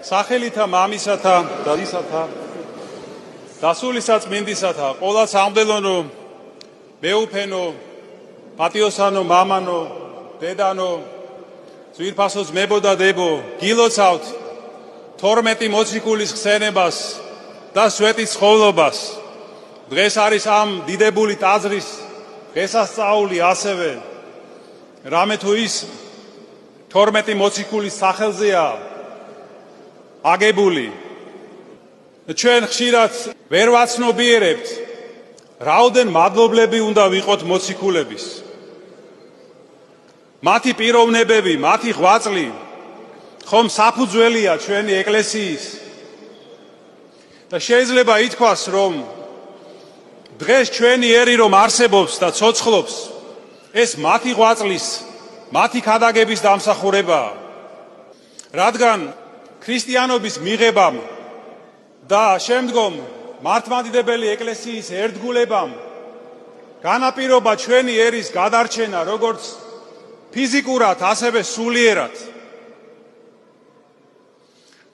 სახელითა მამისათა და ისათა და სულისაწმინდისათა ყოლა სამდელონო მეუფენო პატიოსანო მამანო დედანო ძვირფასო ძმებო და დებო გილოცავთ 12 მოციქულის ხსენებას და სვეტის ხოვლობას დღეს არის ამ დიდებული ტაძრის დღესასწაული ასევე რამე თუ ის 12 მოციქულის სახელზეა აგებული ჩვენ ხშირად ვერ ვაცნობიერებთ რაოდენ მადლობლები უნდა ვიყოთ მოციქულების მათი პიროვნებები მათი ღვაწლი ხომ საფუძველია ჩვენი ეკლესიის და შეიძლება ითქვას რომ დღეს ჩვენი ერი რომ არსებობს და ცოცხლობს ეს მათი ღვაწლის მათი ქადაგების დამსახურებაა რადგან ქრისტიანობის მიღებამ და შემდგომ მართლმადიდებელი ეკლესიის ერთგულებამ განაპირობა ჩვენი ერის გადარჩენა როგორც ფიზიკურად ასევე სულიერად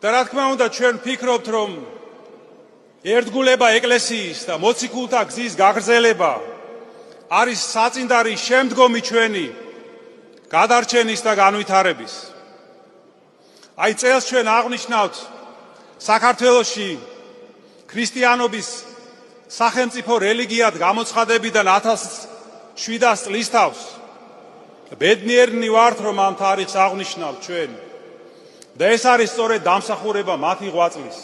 და რა თქმა უნდა ჩვენ ვფიქრობთ რომ ერთგულება ეკლესიის და მოციქულთა გზის გაგრძელება არის საწინდარი შემდგომი ჩვენი გადარჩენის და განვითარების აი წელს ჩვენ აღნიშნავთ საქართველოში ქრისტიანობის სახელმწიფო რელიგიად გამოცხადებიდან 1700 წლის თავს ბედნიერნი ვართ რომ ამ თარიღს აღნიშნავთ ჩვენ და ეს არის სწორედ დამსახურება მათი ღვაწლის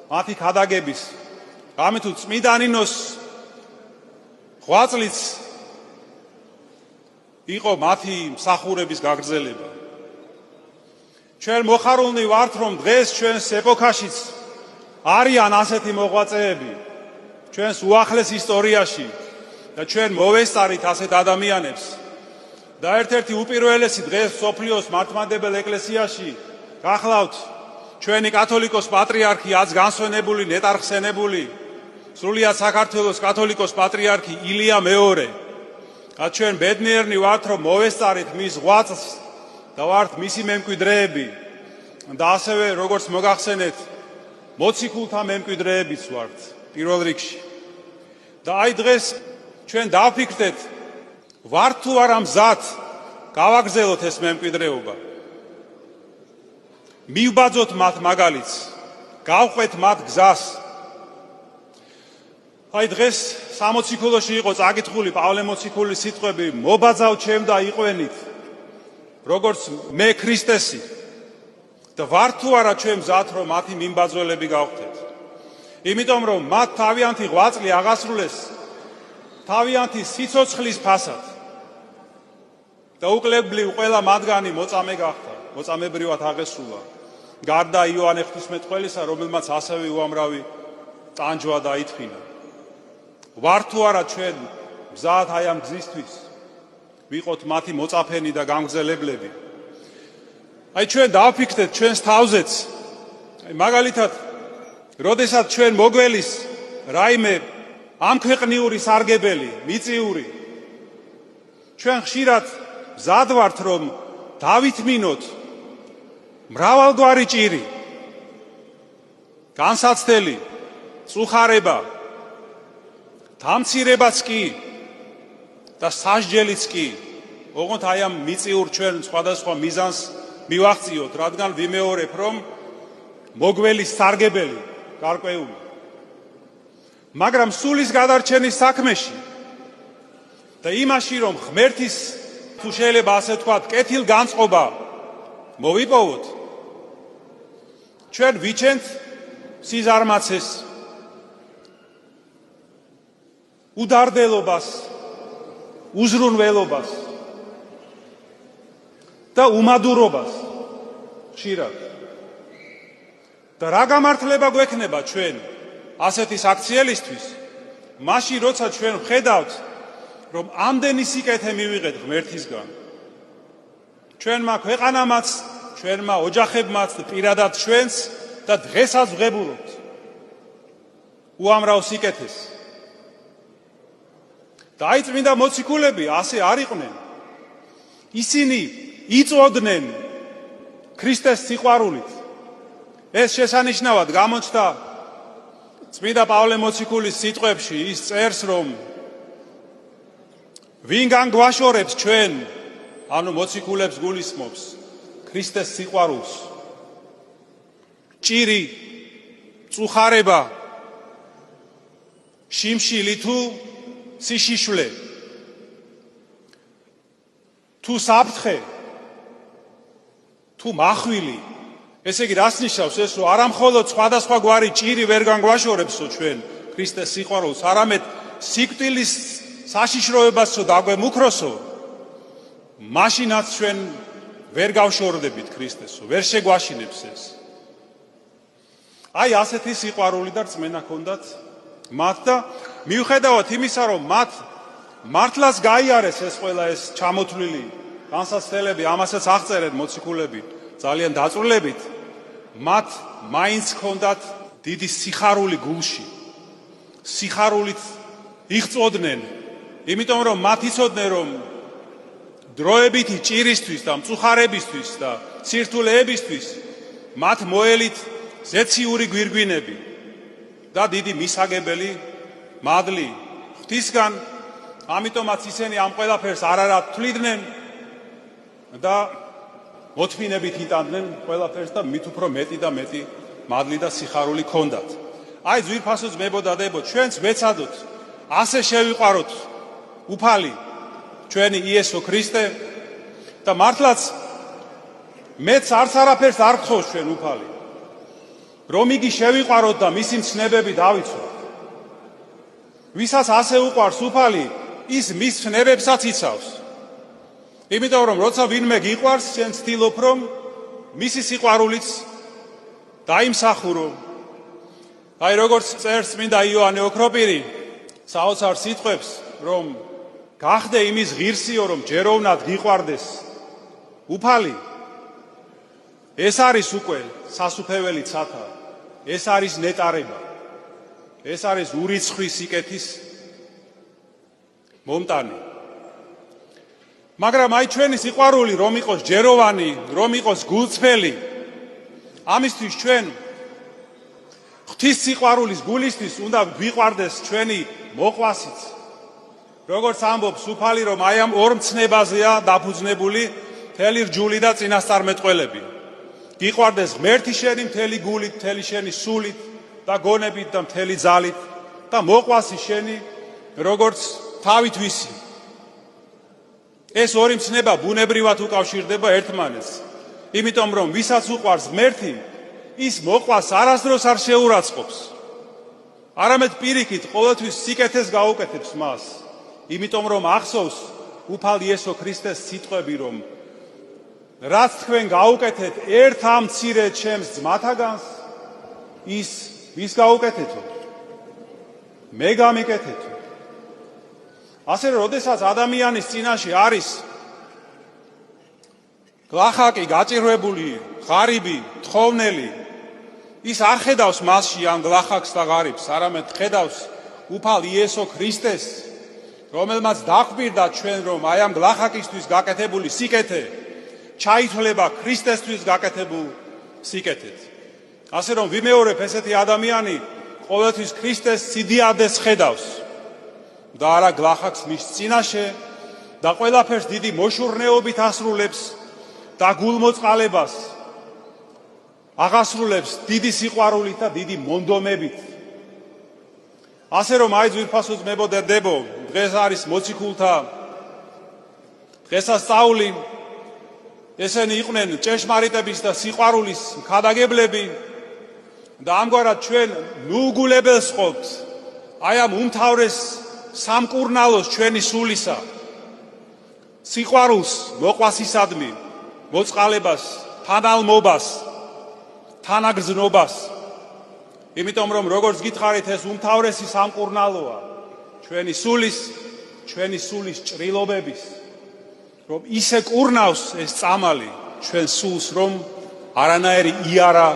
მათი ქადაგების რამე თუ წმიდა ნინოს ღვაწლიც იყო მათი მსახურების გაგრძელება ჩვენ მოხარულნი ვართ რომ დღეს ჩვენს ეპოქაშიც არიან ასეთი მოღვაწეები ჩვენს უახლეს ისტორიაში და ჩვენ მოვესწარით ასეთ ადამიანებს და ერთ-ერთი უპირველესი დღეს სოფლიოს მართლმადიდებელ ეკლესიაში გახლავთ ჩვენი კათოლიკოს პატრიარქი აც განსვენებული ნეტარხსენებული სრულიად საქართველოს კათოლიკოს პატრიარქი ილია მეორე და ჩვენ ბედნიერნი ვართ რომ მოვესწარით მის ღვაწლს და ვართ მისი მემკვიდრეები და ასევე როგორც მოგახსენეთ მოციქულთა მემკვიდრეებიც ვართ პირველ რიგში და აი დღეს ჩვენ დავფიქრდეთ ვართ თუ არა მზად გავაგრძელოთ ეს მემკვიდრეობა მივბაძოთ მათ მაგალითს გავყვეთ მათ გზას აი დღეს სამოციქულოში იყო წაკითხული პავლე მოციქულის სიტყვები მობაძავ ჩემ და იყვენით როგორც მე ქრისტესი და ვართ თუ არა ჩვენ მზად რომ მათი მიმბაძველები გავხდეთ იმიტომ რომ მათ თავიანთი ღვაწლი აღასრულეს თავიანთი სიცოცხლის ფასად და უკლებლივ ყველა მათგანი მოწამე გახდა მოწამებრივად აღესრულა გარდა იოანე ღვთისმეტყველისა რომელმაც ასევე უამრავი ტანჯვა დაითხრა ვართ თუ არა ჩვენ მზად აი ამ გზისთვის ვიყოთ მათი მოწაფენი და გამგზელებლები აი ჩვენ დავფიქრდეთ ჩვენს თავზეც აი მაგალითად როდესაც ჩვენ მოგველის რაიმე ამქვეყნიური სარგებელი მიწიური ჩვენ ხშირად მზად ვართ რომ დავითმინოთ მრავალგვარი ჭირი განსაცდელი წუხარება დამცირებაც კი და სასჯელიც კი ოღონდ აი ამ მიწიურ ჩვენ სხვადასხვა მიზანს მივახციოთ რადგან ვიმეორებ რომ მოგველის სარგებელი გარკვეული მაგრამ სულის გადარჩენის საქმეში და იმაში რომ ღმერთის თუ შეიძლება ასე ვთქვათ კეთილგანწყობა მოვიპოვოთ ჩვენ ვიჩენთ სიზარმაცეს უდარდელობას უზრუნველობას და უმადურობას ხშირად და რა გამართლება გვექნება ჩვენ ასეთი საქციელისთვის მაშინ როცა ჩვენ ვხედავთ რომ ამდენი სიკეთე მივიღეთ ღმერთისგან ჩვენმა ქვეყანამაც ჩვენმა ოჯახებმაც პირადად ჩვენს და დღესაც ვღებულობთ უამრავ სიკეთეს და აი წმინდა მოციქულები ასე არ იყვნენ ისინი იწოდნენ ქრისტეს სიყვარულით ეს შესანიშნავად გამოჩნდა წმინდა პავლე მოციქულის სიტყვებში, ის წერს, რომ ვინგან გვაშორებს ჩვენ, ანუ მოციქულებს გულისხმობს ქრისტეს სიყვარულს, ჭირი, წუხარება, შიმშილი თუ სიშიშვლე, თუ საფრთხე, თუ მახვილი, ესე იგი რას ნიშნავს ეს, რომ არა მხოლოდ სხვადასხვა გვარი ჭირი ვერ განგვაშორებსო ჩვენ ქრისტეს სიყვარულს, არამედ სიკვდილის საშიშროებასო დაგვემუქროსო, მაშინაც ჩვენ ვერ გავშორდებით ქრისტესო, ვერ შეგვაშინებს ეს. აი ასეთი სიყვარული და რწმენა ჰქონდათ მათ და მიუხედავად იმისა, რომ მათ მართლაც გაიარეს ეს ყველა ეს ჩამოთვლილი განსაცდელები, ამასაც აღწერენ მოციქულები ძალიან დაწვრილებით, მათ მაინც ჰქონდათ დიდი სიხარული გულში, სიხარულით იღწოდნენ, იმიტომ რომ მათ იცოდნენ, რომ დროებითი ჭირისთვის და მწუხარებისთვის და სირთულეებისთვის მათ მოელით ზეციური გვირგვინები და დიდი მისაგებელი მადლი ღვთისგან, ამიტომაც ისინი ამ ყველაფერს არარად თვლიდნენ და მოთმინებით იტანდნენ ყველაფერს და მით უფრო მეტი და მეტი მადლი და სიხარული ჰქონდათ. აი ძვირფასო ძმებო და დებო, ჩვენც ვეცადოთ ასე შევიყვაროთ უფალი ჩვენი იესო ქრისტე და მართლაც მეც არც არაფერს არ გთხოვს ჩვენ უფალი, რომ იგი შევიყვაროთ და მისი მცნებები დავიცვათ. ვისაც ასე უყვარს უფალი, ის მის მცნებებსაც იცავს. იმიტომ რომ როცა ვინმე გიყვარს, შენ ცდილობ რომ მისი სიყვარულიც დაიმსახურო. აი როგორც წერს წმინდა იოანე ოქროპირი საოცარ სიტყვებს, რომ გახდე იმის ღირსიო, რომ ჯეროვნად გიყვარდეს უფალი. ეს არის უკვე სასუფეველი ცათა, ეს არის ნეტარება, ეს არის ურიცხვი სიკეთის მომტანი. მაგრამ აი ჩვენი სიყვარული რომ იყოს ჯეროვანი, რომ იყოს გულწრფელი, ამისთვის ჩვენ ღვთის სიყვარულის გულისთვის უნდა გვიყვარდეს ჩვენი მოყვასიც. როგორც ამბობს უფალი, რომ აი ამ ორ მცნებაზეა დაფუძნებული მთელი რჯული და წინასწარმეტყველები. გიყვარდეს ღმერთი შენი მთელი გულით, მთელი შენი სულით და გონებით და მთელი ძალით და მოყვასი შენი როგორც თავით ვისი. ეს ორი მცნება ბუნებრივად უკავშირდება ერთმანეთს. იმიტომ რომ ვისაც უყვარს ღმერთი, ის მოყვას არასდროს არ შეურაცხყოფს. არამედ პირიქით ყოველთვის სიკეთეს გაუკეთებს მას. იმიტომ რომ ახსოვს უფალ იესო ქრისტეს სიტყვები, რომ რაც თქვენ გაუკეთეთ ერთ ამ მცირე ჩემს ძმათაგანს, ის ვის გაუკეთეთო? მე გამიკეთეთო. ასე რომ, როდესაც ადამიანის წინაშე არის გლახაკი, გაჭირვებული, ღარიბი, თხოვნელი, ის არ ხედავს მასში ამ გლახაკს და ღარიბს, არამედ ხედავს უფალ იესო ქრისტეს, რომელმაც დაგვირდა ჩვენ, რომ აი ამ გლახაკისთვის გაკეთებული სიკეთე ჩაითვლება ქრისტესთვის გაკეთებულ სიკეთეთ. ასე რომ ვიმეორებ, ესეთი ადამიანი ყოველთვის ქრისტეს სიდიადეს ხედავს და არა გლახაკს მის წინაშე და ყველაფერს დიდი მოშურნეობით ასრულებს და გულმოწყალებას აღასრულებს დიდი სიყვარულით და დიდი მონდომებით. ასე რომ აი ძვირფასო ძმებო და დებო, დღეს არის მოციქულთა დღესასწაული, ესენი იყვნენ ჭეშმარიტების და სიყვარულის ქადაგებლები და ამგვარად ჩვენ ნუგულებელს ყოფთ აი ამ უმთავრეს სამკურნალოს ჩვენი სულისა, სიყვარულს, მოყვასისადმი, მოწყალებას, თანალმობას, თანაგრძნობას. იმიტომ რომ როგორც გითხარით, ეს უმთავრესი სამკურნალოა ჩვენი სულის ჭრილობების, რომ ისე კურნავს ეს წამალი ჩვენ სულს, რომ არანაირი იარა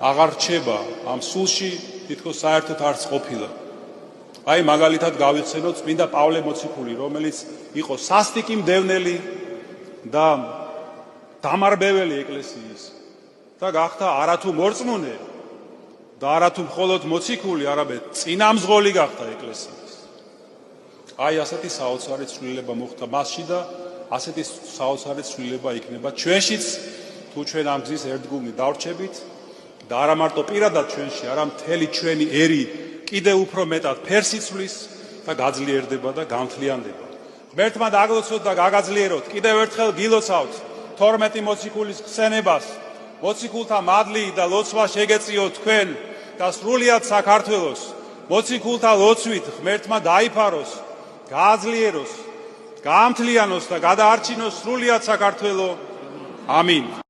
აღარ რჩება ამ სულში, თითქოს საერთოდ არც ყოფილა. აი მაგალითად გავიხსენოთ წმინდა პავლე მოციქული, რომელიც იყო სასტიკი მდევნელი და დამარბეველი ეკლესიის და გახდა არათუ მორწმუნე და არათუ მხოლოდ მოციქული, არამედ წინამძღოლი გახდა ეკლესიის. აი ასეთი საოცარი ცვლილება მოხდა მასში და ასეთი საოცარი ცვლილება იქნება ჩვენშიც, თუ ჩვენ ამ გზის ერთგულნი დავრჩებით და არა მარტო პირადად ჩვენში, არა მთელი ჩვენი ერი კიდევ უფრო მეტად ფერს იცვლის და გაძლიერდება და გამთლიანდება. ღმერთმა დაგლოცოთ და გაგაძლიეროთ. კიდევ ერთხელ გილოცავთ 12 მოციქულის ხსენებას. მოციქულთა მადლი და ლოცვა შეგეწიოთ თქვენ და სრულიად საქართველოს. მოციქულთა ლოცვით ღმერთმა დაიფაროს, გააძლიეროს, გაამთლიანოს და გადაარჩინოს სრულიად საქართველო. ამინ.